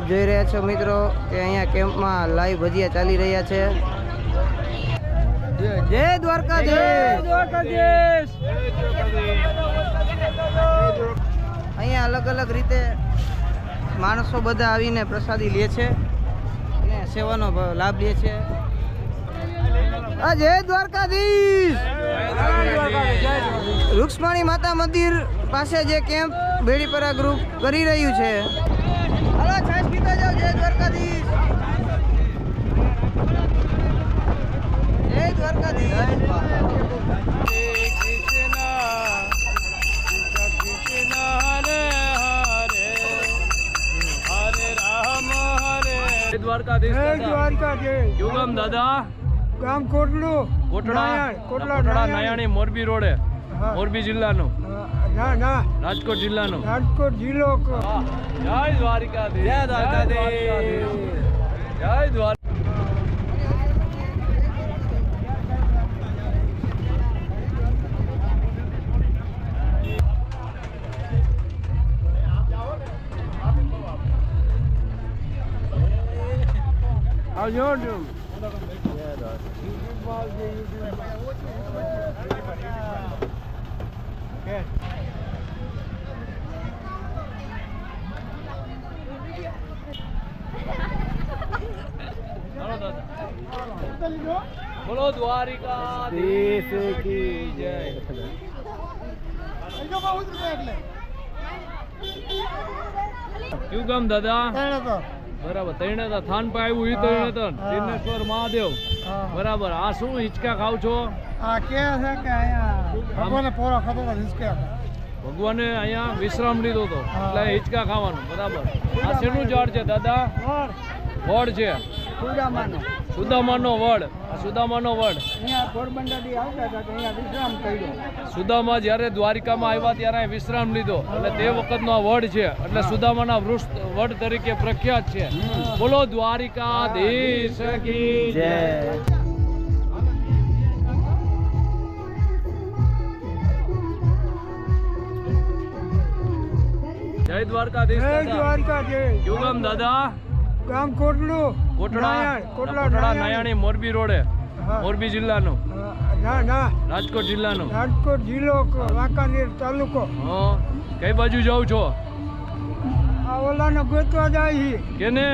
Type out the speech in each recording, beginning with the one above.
જોઈ રહ્યા છો મિત્રો કે અહીંયા કેમ્પમાં લાઈવ ભજીયા ચાલી રહ્યા છે। જય દ્વારકાધીશ। અહીંયા અલગ અલગ રીતે માણસો બધા આવીને પ્રસાદી લે છે અને સેવાનો લાભ લે છે। જય દ્વારકાધીશ। રૂક્ષ્મણી માતા મંદિર પાસે જે કેમ્પ બેડીપરા ગ્રુપ કરી રહ્યું છે। હાલો છાશ પીતા જાઓ। જય દ્વારકાધીશ। જય દ્વારકાધીશ। દ્વારકાધીશ। યુગમ દાદા ગામ કોટડા નયાણી મોરબી રોડે મોરબી જિલ્લાનું રાજકોટ જિલ્લાનું રાજકોટ જિલ્લો। જય દ્વારકાધીશ। જય દ્વારકાધીશ। જય દ્વારકા। બોલો દ્વારિકાધીશ કી જય। ક્યુ ગામ દાદા? બરાબર તૈણેતર થાન પા આવ્યું ઈ તૈણેતર સિદ્ધેશ્વર મહાદેવ। બરાબર આ શું હિંચકા ખાવ છો? આ કે છે કે અહીંયા ભગવાને પોરો ખાતો હતો હિંચકા। ભગવાને અહીંયા વિશ્રામ લીધો હતો એટલે હિંચકા ખાવાનું। બરાબર આ શેનું ઝાડ છે દાદા? વડ છે। સુદામાનો વડ। આ સુદામાનો વડ અહીંયા પોરબંદરથી આવતા હતા તો અહીંયા વિશ્રામ કર્યો। સુદામા જ્યારે દ્વારિકામાં આવ્યા ત્યારે વિશ્રામ લીધો એટલે તે વખતનો આ વડ છે એટલે સુદામાના વૃક્ષ વડ તરીકે પ્રખ્યાત છે। બોલો દ્વારિકાધીશ કી જય। જય દ્વારકાધીશ। જય દ્વારકાધીશ। યુગમ દાદા? ગામ કોટડા નયાણી મોરબી રોડે મોરબી જિલ્લાનું રાજકોટ જિલ્લાનું રાજકોટ જિલ્લો વાંકાનેર તાલુકો। કઈ બાજુ જાવ છો? આ ઓલાને ગોતવા જાય છે। કેને?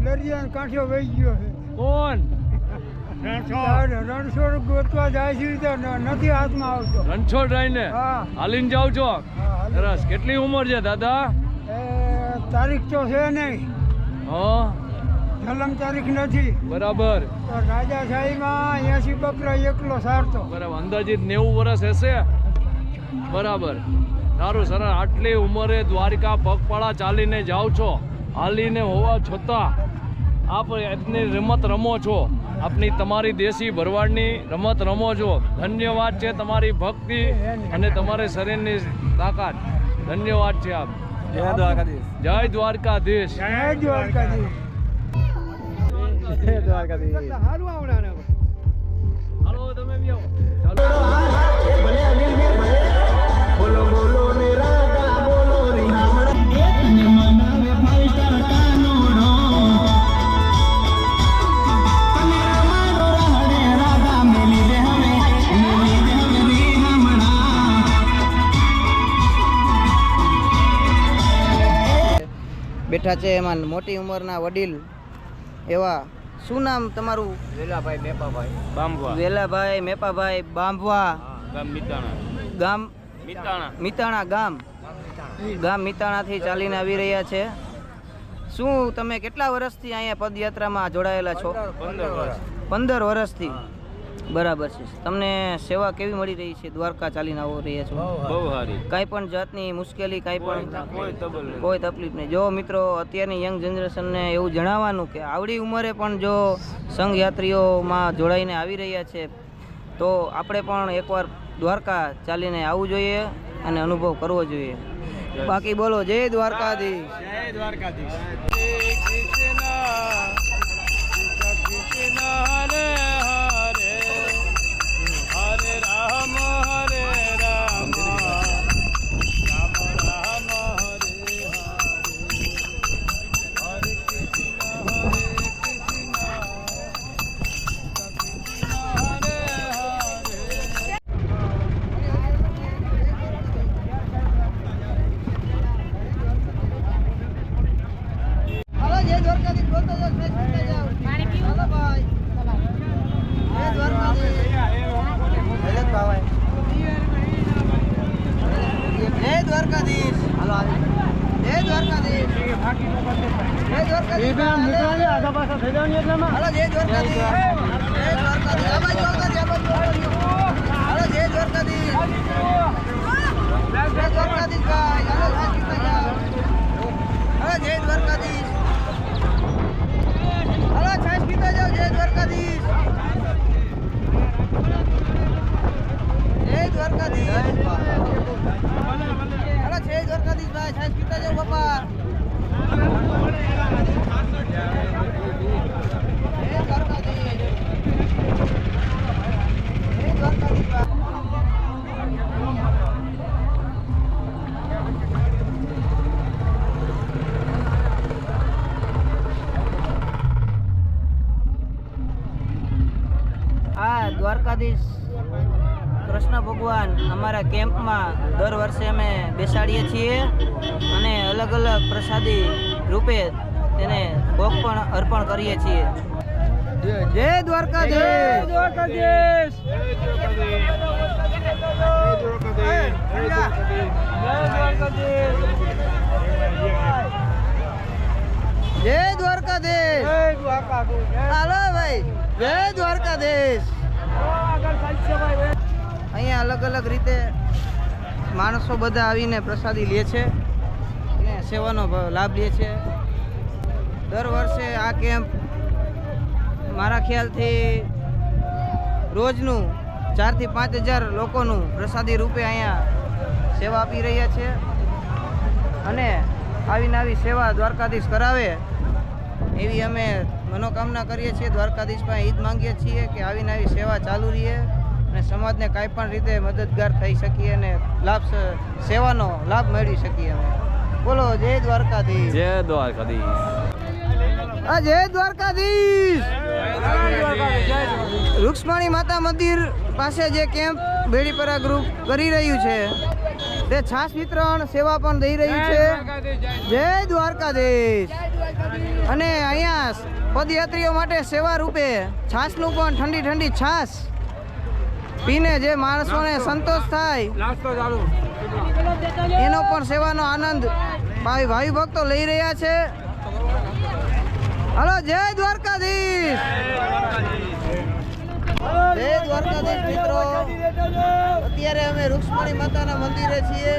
દરિયા કાંઠો વહી ગયો છે। કોણ? રણછોડ ગોતવા જાય છે તો નથી હાથમાં આવતો। રણછોડ રાયને હાલીને જાવ છો? સરસ। કેટલી ઉંમર છે દાદા? તારીખ તો છે નહીં, જન્મ તારીખ નથી। બરાબર। તો રાજાશાહીમાં 80 બકરા એકલો સારતો। બરાબર અંદાજિત 90 વર્ષ હશે। બરાબર સારું સરસ। આટલી ઉંમરે દ્વારિકા પગપાળા ચાલીને જાઓ છો, હાલીને હોવા છતાં આપ એટલી રમત રમો છો, આપની તમારી દેશી ભરવાડની રમત રમો છો। ધન્યવાદ છે તમારી ભક્તિ અને તમારી શરીરની તાકાત। ધન્યવાદ છે આપ। જય દ્વારકાધીશ। જય દ્વારકાધીશ। જય દ્વારકાધીશ। જય દ્વારકાધીશ। સારું આવડે હાલો તમે બી આવો। ચાલો બોલો બોલો ને રાગા બોલો રીહામણા ને મનાવે ફાઈવ સ્ટાર કાનોડો તને અમારો રહડે રાગા મેલી દે હવે રીહામણા। બેઠા છે એમાં મોટી ઉંમરના વડીલ એવા। શું નામ તમારું? વેલાભાઈ મેપાભાઈ બાંભવા। વેલાભાઈ મેપાભાઈ બાંભવા। ગામ મિતાણા। ગામ મિતાણા ગામ મિતાણાથી ચાલીને આવી રહ્યા છે। શું તમે કેટલા વર્ષથી અહીંયા પદયાત્રામાં જોડાયેલા છો? 15 વર્ષથી। બરાબર છે। તમને સેવા કેવી મળી રહી છે? દ્વારકા ચાલીને આવો રહ્યા છો? બહુ સારી। કાંઈ પણ જાતની મુશ્કેલી કાંઈ પણ કોઈ તકલીફ નહીં? જો મિત્રો અત્યારની યંગ જનરેશનને એવું જણાવવાનું કે આવડી ઉંમરે પણ જો સંઘયાત્રીઓમાં જોડાઈને આવી રહ્યા છે તો આપણે પણ એકવાર દ્વારકા ચાલીને આવવું જોઈએ અને અનુભવ કરવો જોઈએ। બાકી બોલો જય દ્વારકાધીશ। જય દ્વારકાધીશ। દ્વારકાધીશ. હાલો જય દ્વારકાધીશ. જય દ્વારકાધીશ. આગા પાછા થઈ જવાની એટલામાં હાલો જય દ્વારકાધીશ. જય દ્વારકાધીશ. આ બાજુ આવતા રહ્યા, આ બાજુ. હાલો જય દ્વારકાધીશ. જય દ્વારકાધીશ ભાઈ. હાલો સાચી જાઓ. હાલો જય દ્વારકાધીશ. હાલો છાશ પીતા જાઓ. જય દ્વારકાધીશ. જય દ્વારકાધીશ. હાલો જય દ્વારકાધીશ ભાઈ. છાશ પીતા જાઓ બાપા. જય દ્વારકાધીશ. જય દ્વારકાધીશ ભાઈ. આ દ્વારકાધીશ કૃષ્ણ ભગવાન અમારા કેમ્પમાં દર વર્ષે અમે બેસાડીએ છીએ અને અલગ અલગ પ્રસાદી રૂપે તેને ભોગ પણ અર્પણ કરીએ છીએ. જય દ્વારકાધીશ. જય દ્વારકાધીશ. હાલો ભાઈ. જય દ્વારકાધીશ. અહીંયા અલગ અલગ રીતે માણસો બધા આવીને પ્રસાદી લે છે અને સેવાનો લાભ લે છે. દર વર્ષે આ કેમ્પ મારા ખ્યાલથી રોજનું 4 થી 5,000 લોકોનું પ્રસાદી રૂપે અહીંયા સેવા આપી રહ્યા છે અને આવીને આવી સેવા દ્વારકાધીશ કરાવે એવી અમે મનોકામના કરીએ છીએ. દ્વારકાધીશ પાસે ઈદ માંગીએ છીએ કે આવીને આવી સેવા ચાલુ રહીએ અને સમાજને કાંઈ પણ રીતે મદદગાર થઈ શકીએ અને સેવાનો લાભ મેળવી શકીએ અમે. બોલો જય દ્વારકાધીશ. જય દ્વારકાધીશ. જય દ્વારકાધીશ. રૂક્ષ્મણી માતા મંદિર પાસે જે કેમ્પ બેડીપરા ગ્રુપ કરી રહ્યું છે તે છાશ વિતરણ સેવા પણ દઈ રહ્યું છે. જય દ્વારકાધીશ. અને અહીંયા પદયાત્રીઓ માટે સેવા રૂપે છાશનું પણ ઠંડી ઠંડી છાશ પીને જે માણસોને સંતોષ થાય એનો પણ સેવાનો આનંદ ભાઈ ભક્તો લઈ રહ્યા છે. હલો જય દ્વારકાધીશ. જય દ્વારકાધીશ મિત્રો. અત્યારે અમે રૂક્ષ્મણી માતાના મંદિરે છીએ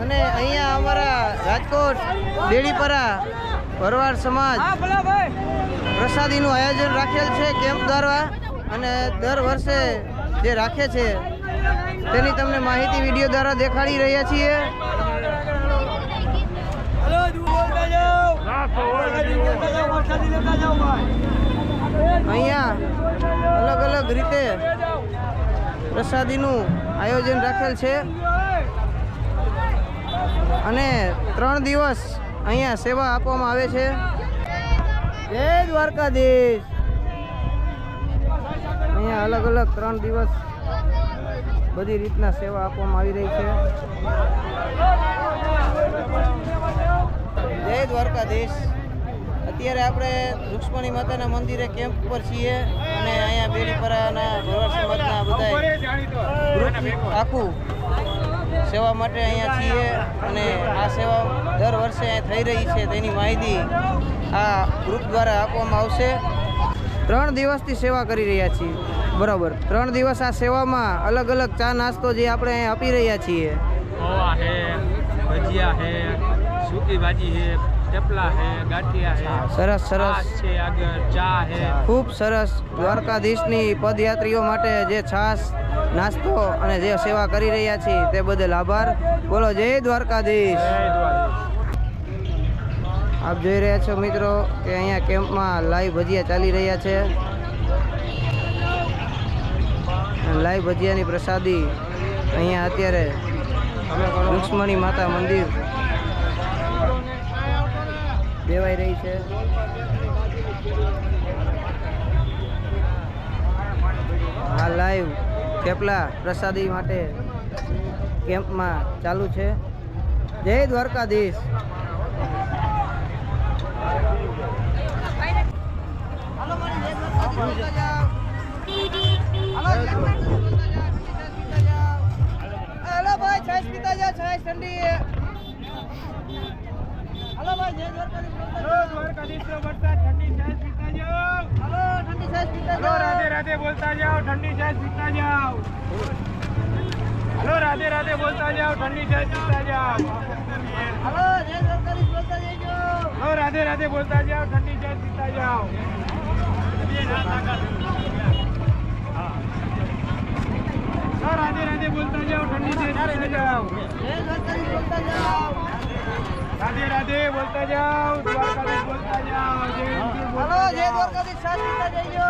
અને અહીંયા અમારા રાજકોટ બેડીપરા ભરવાડ સમાજ પ્રસાદીનું આયોજન રાખેલ છે કેમ્પ દ્વારા અને દર વર્ષે જે રાખે છે તેની તમને માહિતી વિડીયો દ્વારા દેખાડી રહ્યા છીએ. અહીંયા અલગ અલગ રીતે પ્રસાદીનું આયોજન રાખેલ છે અને 3 દિવસ અહીંયા સેવા આપવામાં આવે છે. જય દ્વારકાધીશ. અહીંયા અલગ અલગ 3 દિવસ બધી રીતના સેવા આપવામાં આવી રહી છે. જય દ્વારકાધીશ. અત્યારે આપણે રૂક્ષ્મણી માતાના મંદિરે કેમ્પ પર છીએ અને અહીંયા બેડીપરાના ભરવાડ સમાજના બધા ગ્રુપ આખું સેવા માટે અહીંયા છીએ અને આ સેવા દર વર્ષે અહીંયા થઈ રહી છે તેની માહિતી આ ગ્રુપ દ્વારા આપવામાં આવશે. 3 દિવસથી સેવા કરી રહ્યા છીએ. બરાબર 3 દિવસ આ સેવામાં અલગ અલગ ચા નાસ્તો જે આપણે અહીંયા આપી રહ્યા છીએ. પૌવા હે, ભજીયા હે, સૂકી ભાજી હે, થેપલા હે, ગાંઠિયા હે, સરસ સરસ છે, આગળ ચા હે. ખૂબ સરસ. દ્વારકાધીશની પદયાત્રીઓ માટે જે છાશ નાસ્તો અને જે સેવા કરી રહ્યા છીએ તે બદલ આભાર. બોલો જય દ્વારકાધીશ. આપ જોઈ રહ્યા છો મિત્રો કે અહીંયા કેમ્પમાં લાઈવ ભજીયા ચાલી રહ્યા છે. લાઈવ ભજીયાની પ્રસાદી અહીંયા અત્યારે રૂક્ષ્મણી માતા મંદિર દેવાઈ રહી છે. આ લાઈવ થેપલા પ્રસાદી માટે કેમ્પમાં ચાલુ છે. જય દ્વારકાધીશ. હેલો ભાઈ છાશ પીતા જાઓ, છાશ ઠંડી. હાલો ભાઈ, જય દ્વારકાધીશ બોલતા જાઓ. દ્વારકાધીશનો વરસાદ, ઠંડી છાશ પીતા જાઓ. હાલો, ઠંડી છાશ પીતા હલો જાઓ. રાધે રાધે બોલતા જાઓ, ઠંડી છાશ પીતા જાઓ. હલો રાધે રાધે બોલતા જાઓ, ઠંડી છાશ પીતા જાઓ. હાલો, જય દ્વારકાધીશ બોલતા જજો. હલો રાધે રાધે બોલતા જાઓ, ઠંડી છાશ પીતા જાઓ. હલો રાધે રાધે બોલતા જાઓ, ઠંડી છાશ પીતા જાઓ. જય દ્વારકાધીશ બોલતા જાઓ. રાધે રાધે બોલતા જાઓ, દ્વારકાધીશ બોલતા જાઓ. જય હિન્દ બોલતા હાલો, જય જાઓ. દ્વારકાધીશ છાશ પીતા જજો.